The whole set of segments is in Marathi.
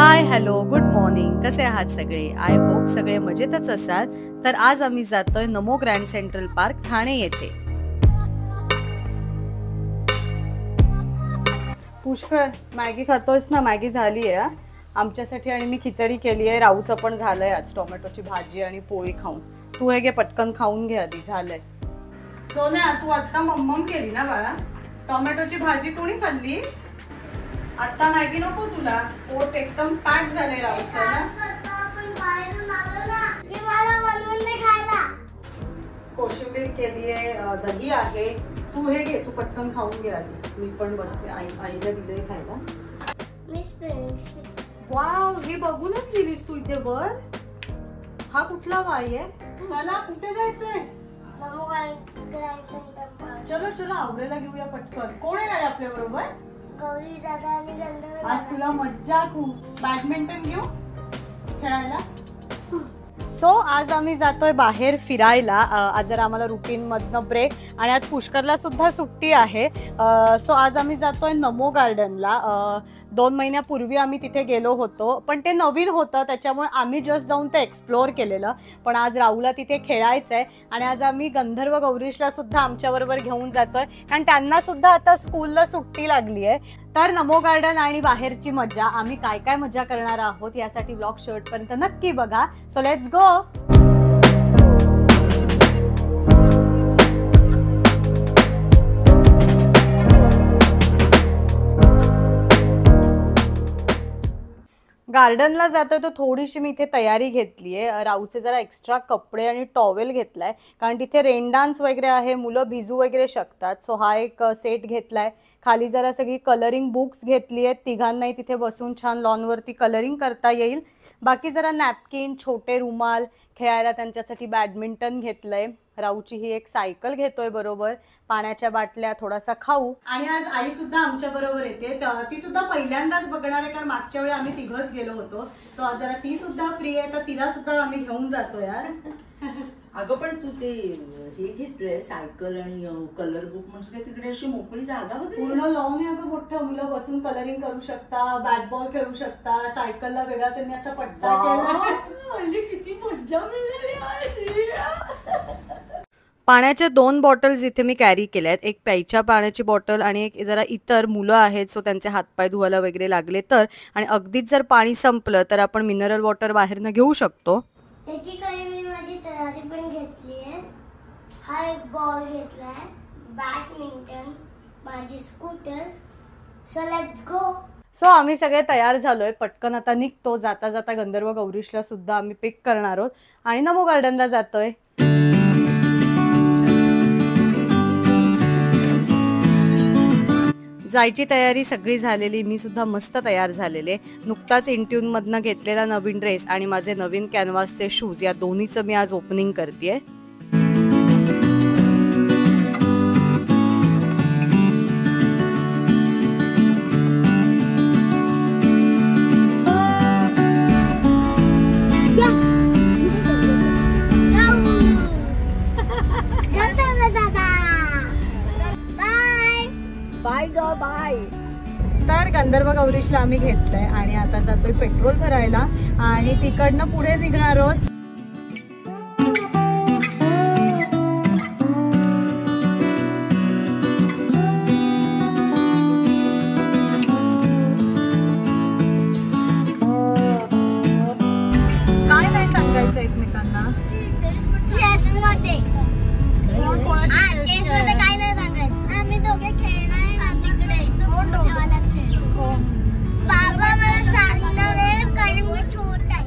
हाय हॅलो गुड मॉर्निंग, कसे आहात सगळे? आय होप सगळे मजेतच असाल. तर आज आम्ही जातोय नमो ग्रँड सेंट्रल पार्क ठाणे येथे. पुष्कर मॅगी खातोयस ना? मॅगी झाली आहे आमच्यासाठी आणि मी खिचडी केली आहे. राऊचं पण झालंय आज, टोमॅटोची भाजी आणि पोळी खाऊन. तू हे घे, पटकन खाऊन घे आधी. झालंय सोन्या, तू आता मम्मम केली ना बाळा? टोमॅटोची भाजी कोणी खाल्ली? आता मॅगी नको तुला, पोट एकदम पॅक झाले राऊचं ना. कोशिंबीर केली आहे, दही आहे. तू हे घे, तू पटकन खाऊन घे आधी. मी पण बसते, आईला दिलंय खायला. वाव, हे बघूनच लिहिलीस तू इथे वर? हा कुठला वाय आहे? चला कुठे जायचंय? चलो चलो, आवरेला घेऊया पटकन. कोण येणार आहे आपल्या बरोबर? गौरी दादा आणि गंधर्व. आज तुला मज्जा खूप. बॅडमिंटन घेऊ खेळायला. सो आज आम्ही जातोय बाहेर फिरायला. आज जरा आम्हाला रुटीन मधनं ब्रेक आणि आज पुष्करला सुद्धा सुट्टी आहे. सो आज आम्ही जातोय नमो गार्डनला. 2 महिन्यापूर्वी आम्ही तिथे गेलो होतो, पण ते नवीन होतं त्याच्यामुळे आम्ही जस्ट जाऊन ते एक्सप्लोअर केलेलं. पण आज राहुलला तिथे खेळायचंय आणि आज आम्ही गंधर्व गौरीशला सुद्धा आमच्याबरोबर घेऊन जातोय, कारण त्यांना सुद्धा आता स्कूलला सुट्टी लागली आहे. तर नमो गार्डन आणि बाहेरची मजा, आम्ही काय काय मजा करणार आहोत यासाठी व्लॉग शेवटपर्यंत नक्की बघा. So let's go. गार्डनला जातोय तर थोडीशी मी इथे तयारी घेतली आहे. राऊचे जरा एक्स्ट्रा कपडे आणि टॉवेल घेतलाय, कारण तिथे रेन डान्स वगैरे आहे, मुलं भिजू वगैरे शकतात. सो हा एक सेट घेतलाय. खाली जरा सगळी कलरिंग बुक्स घेतली आहेत, तिघांनाही तिथे बसून छान लॉनवरती कलरिंग करता येईल. बाकी जरा नॅपकिन, छोटे रुमाल, खेळायला त्यांच्यासाठी बॅडमिंटन घेतलंय. राऊची ही एक सायकल घेतोय बरोबर, पाण्याच्या बाटल्या, थोडासा खाऊ. आणि आज आई सुद्धा आमच्या बरोबर येते. ती सुद्धा पहिल्यांदाच बघणार आहे, कारण मागच्या वेळी आम्ही तिघच गेलो होतो. सो आज जरा ती सुद्धा फ्री आहे, तर तिला सुद्धा आम्ही घेऊन जातो यार. अगं पण तू ते हे घेतलंय सायकल आणि कलर बुक, म्हणजे तिकडे अशी मोकळी जागा होती, पूर्ण लॉन आहे अगं. मोठं मुलं बसून कलरिंग करू शकता, बॅट बॉल खेळू शकता. सायकलला वेगळा त्यांनी असा पट्टा केला, म्हणजे किती मज्जा मिळाली. पाण्याच्या 2 बॉटल्स इथे मी कॅरी केल्या आहेत. एक प्यायच्या पाण्याची बॉटल आणि एक जरा इतर मुलं आहेत, सो त्यांचे हातपाय धुवायला वगैरे लागले तर. आणि अगदीच जर पाणी संपलं तर आपण मिनरल वॉटर बाहेरनं घेऊ शकतो. मी माझी तयारी पण घेतली आहे. हा एक बॉल घेतलाय, बॅडमिंटन, माझी scooter. So let's go. So आम्ही सगळे तयार झालोय, पटकन आता निघतो. जाता जाता गंधर्व गौरीशला सुद्धा आम्ही पिक करणार आहोत आणि नमो गार्डनला जातोय. जायची तयारी सगळी झालेली, मी सुद्धा मस्त तयार झालेले. नुकताच इंट्यून मधनं घेतलेला नवीन ड्रेस आणि माझे नवीन कॅनव्हासचे शूज, या दोन्हीचं मी आज ओपनिंग करतेय. बाय ग बाय. तर गंधर्व गौरीशला आम्ही घेतलंय आणि आता जातोय पेट्रोल भरायला आणि तिकडनं पुढे निघणार आहोत. काय नाही सांगायचं एकमेकांना? चेस मध्ये काय नाही सांगायचं. आम्ही दोघे खेळणार आहे ना तिकडे, मोठ्यावाला चेस. बाबा मला सांगणार आहे, कारण मी छोटा आहे.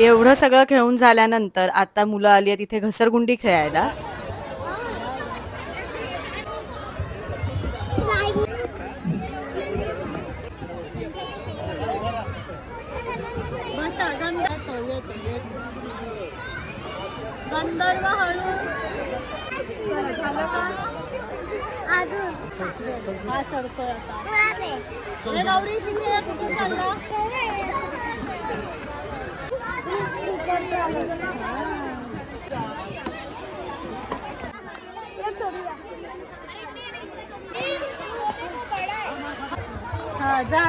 एवढं सगळं खेळून झाल्यानंतर आता मुलं आली आहेत इथे घसरगुंडी खेळायला. गंधर्व हळू झालं का? हा चढतोय आता. गौरी शिंदे कुठे चालला? हा जा.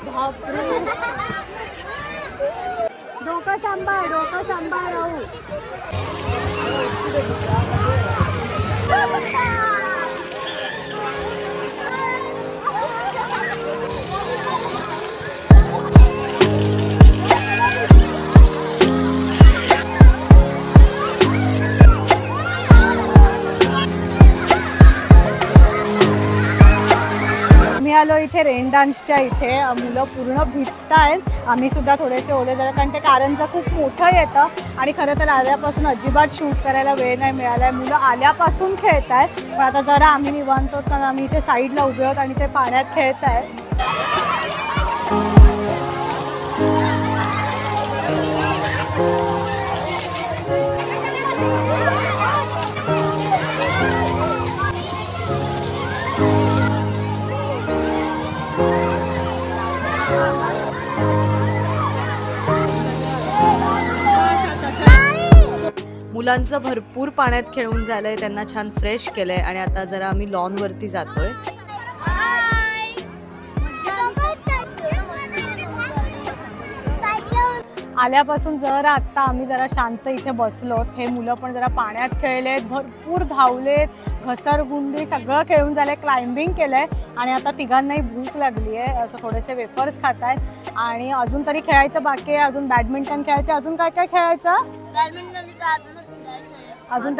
बापरे, डोकं सांभाळ, डोकं सांभाळ राहू. आलो इथे रेन डान्सच्या इथे. मुलं पूर्ण भिजतायत, आम्ही सुद्धा थोडेसे ओले झाले कारण ते कारंजा खूप मोठं येतं आणि खरं तर आल्यापासून अजिबात शूट करायला वेळ नाही मिळाला आहे. मुलं आल्यापासून खेळत आहेत, पण आता जरा आम्ही निवांतो कारण आम्ही इथे साईडला उभे आहोत आणि ते पाण्यात खेळत आहेत. मुलांचं भरपूर पाण्यात खेळून झालंय, त्यांना छान फ्रेश केलंय आणि आता जरा आम्ही लॉन वरती जातोय. आल्यापासून जरा आत्ता आम्ही जरा शांत इथे बसलोत. हे मुलं पण जरा पाण्यात खेळलेत, भरपूर धावलेत, घसरगुंडी सगळं खेळून झालंय, क्लाइम्बिंग केलंय आणि आता तिघांनाही भूक लागली आहे. असं थोडेसे वेफर्स खात आहेत आणि अजून तरी खेळायचं बाकी आहे. अजून बॅडमिंटन खेळायचं. अजून काय काय खेळायचं? अजून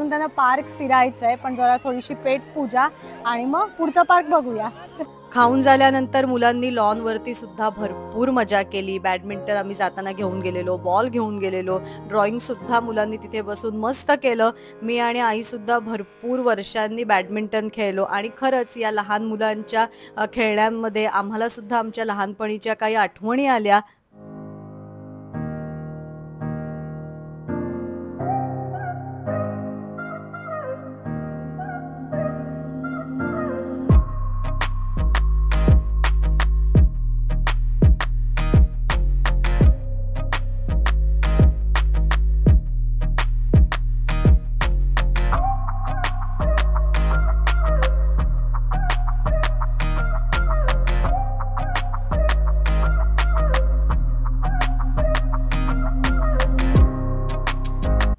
त्यांना पार्क फिरायचं आहे, पण जरा थोडीशी पेट पूजा आणि मग पुढचा पार्क बघूया. खाऊन झाल्यानंतर मुलांनी लॉन वरती सुद्धा भरपूर मजा केली. बॅडमिंटन आम्ही जाताना घेऊन गेलेलो, बॉल घेऊन गेलेलो, ड्रॉइंग सुद्धा मुलांनी तिथे बसून मस्त केलं. मी आणि आई सुद्धा भरपूर वर्षांनी बॅडमिंटन खेळलो आणि खरंच या लहान मुलांच्या खेळण्यांमध्ये आम्हाला सुद्धा आमच्या लहानपणीच्या काही आठवणी आल्या.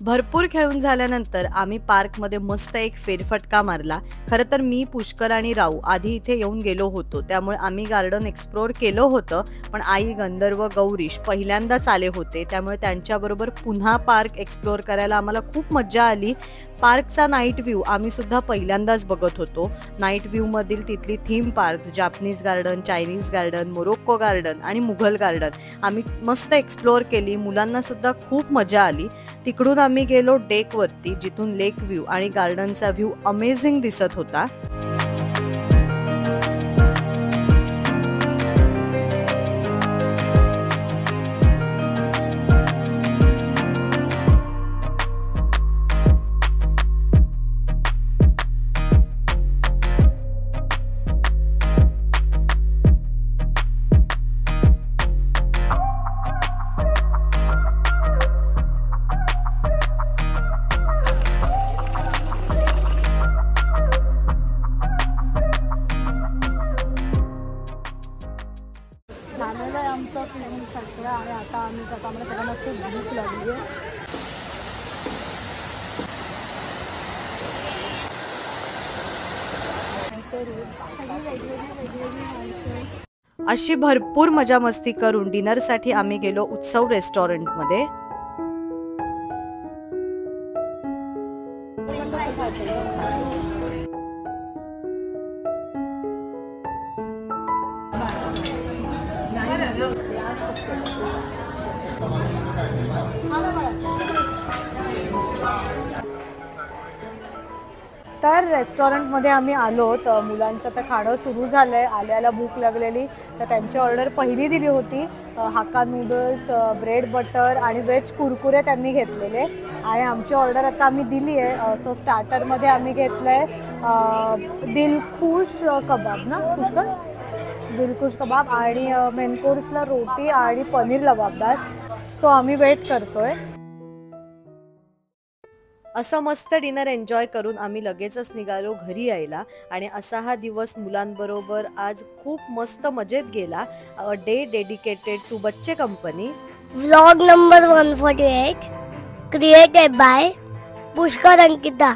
भरपूर खेळून झाल्यानंतर आम्ही पार्कमध्ये मस्त एक फेरफटका मारला. खरं तर मी, पुष्कर आणि राऊ आधी इथे येऊन गेलो होतो, त्यामुळे आम्ही गार्डन एक्सप्लोर केलं होतं. पण आई, गंधर्व, गौरीश पहिल्यांदाच आले होते, त्यामुळे त्यांच्याबरोबर पुन्हा पार्क एक्सप्लोर करायला आम्हाला खूप मज्जा आली. पार्कचा नाईट व्ह्यू आम्ही सुद्धा पहिल्यांदाच बघत होतो. नाईट व्ह्यूमधील तिथली theme parks, Japanese garden, Chinese garden, Morocco garden आणि मुघल गार्डन आम्ही मस्त एक्सप्लोर केली. मुलांना सुद्धा खूप मजा आली. तिकडून आम्ही गेलो डेकवरती, जिथून लेक व्ह्यू आणि गार्डनचा व्ह्यू अमेझिंग दिसत होता. झालेलं आहे आमचं फिरून सगळं आणि आता आम्ही जातो. आम्हाला सगळ्यांना खूप भूक लागली आहे. अशी भरपूर मजा मस्ती करून डिनरसाठी आम्ही गेलो उत्सव रेस्टॉरंटमध्ये. तर रेस्टॉरंटमध्ये आम्ही आलो तर मुलांचं तर खाणं सुरू झालं आहे. आल्याला भूक लागलेली तर त्यांची ऑर्डर पहिली दिली होती. हाक्का नूडल्स, ब्रेड बटर आणि व्हेज कुरकुरे त्यांनी घेतलेले आणि आमची ऑर्डर आता आम्ही दिली आहे. सो स्टार्टरमध्ये आम्ही घेतलं आहे दिलखुश कबाब ना पुष्कर, दिलखुश कबाब आणि मेन कोर्सला रोटी आणि पनीर लबाबदार. सो आम्ही वेट करतोय. असं मस्त डिनर एन्जॉय करून आम्ही लगेचच निघालो घरी यायला आणि असा हा दिवस मुलांबरोबर आज खूप मस्त मजेत गेला. अ डे डेडिकेटेड टू बच्चे company. Vlog number 148 created by Pushkar Ankita.